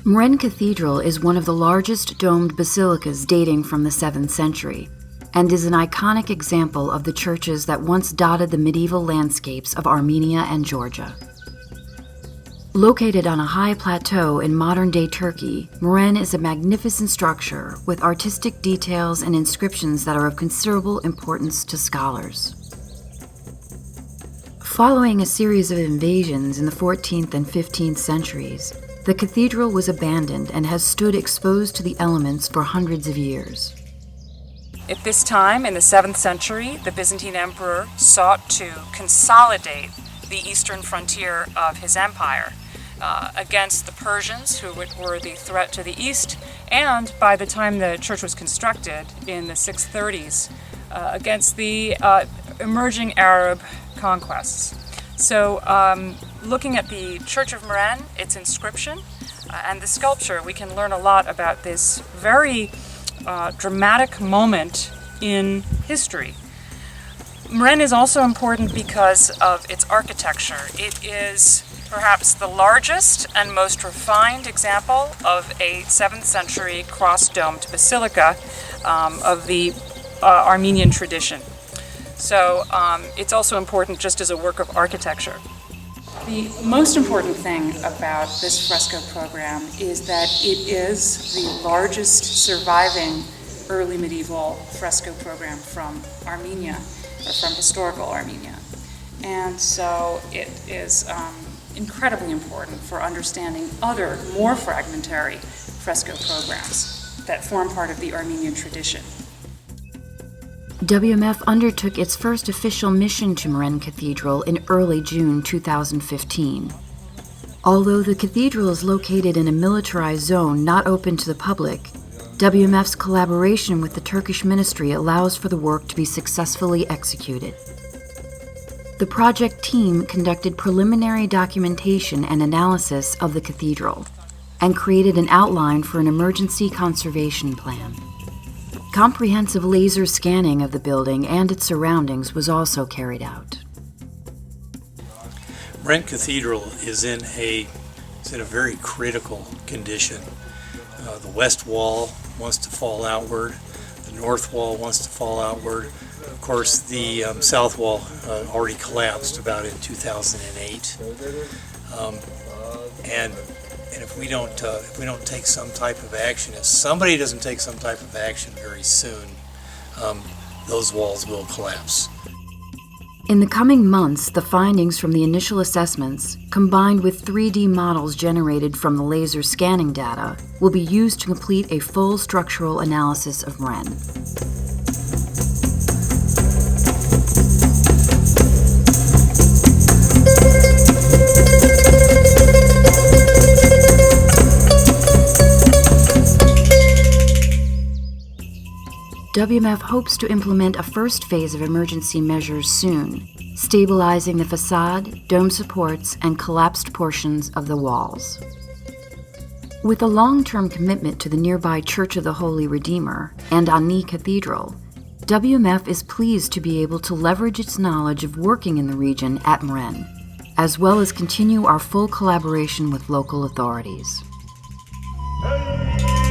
Mren Cathedral is one of the largest domed basilicas dating from the 7th century, and is an iconic example of the churches that once dotted the medieval landscapes of Armenia and Georgia. Located on a high plateau in modern-day Turkey, Mren is a magnificent structure with artistic details and inscriptions that are of considerable importance to scholars. Following a series of invasions in the 14th and 15th centuries, the cathedral was abandoned and has stood exposed to the elements for hundreds of years. At this time, in the 7th century, the Byzantine emperor sought to consolidate the eastern frontier of his empire against the Persians, who were the threat to the east, and by the time the church was constructed in the 630s, against the emerging Arab conquests. So looking at the Church of Mren, its inscription, and the sculpture, we can learn a lot about this very dramatic moment in history. Mren is also important because of its architecture. It is perhaps the largest and most refined example of a 7th century cross-domed basilica of the Armenian tradition. So it's also important just as a work of architecture. The most important thing about this fresco program is that it is the largest surviving early medieval fresco program from Armenia, or from historical Armenia. And so it is incredibly important for understanding other, more fragmentary fresco programs that form part of the Armenian tradition. WMF undertook its first official mission to Mren Cathedral in early June 2015. Although the cathedral is located in a militarized zone not open to the public, WMF's collaboration with the Turkish ministry allows for the work to be successfully executed. The project team conducted preliminary documentation and analysis of the cathedral and created an outline for an emergency conservation plan. Comprehensive laser scanning of the building and its surroundings was also carried out. Mren Cathedral is in a very critical condition. The west wall wants to fall outward. The north wall wants to fall outward. Of course, the south wall already collapsed about in 2008. And if we don't take some type of action, if somebody doesn't take some type of action very soon, those walls will collapse. In the coming months, the findings from the initial assessments, combined with 3D models generated from the laser scanning data, will be used to complete a full structural analysis of Mren. WMF hopes to implement a first phase of emergency measures soon, stabilizing the facade, dome supports, and collapsed portions of the walls. With a long-term commitment to the nearby Church of the Holy Redeemer and Ani Cathedral, WMF is pleased to be able to leverage its knowledge of working in the region at Mren, as well as continue our full collaboration with local authorities. Hey!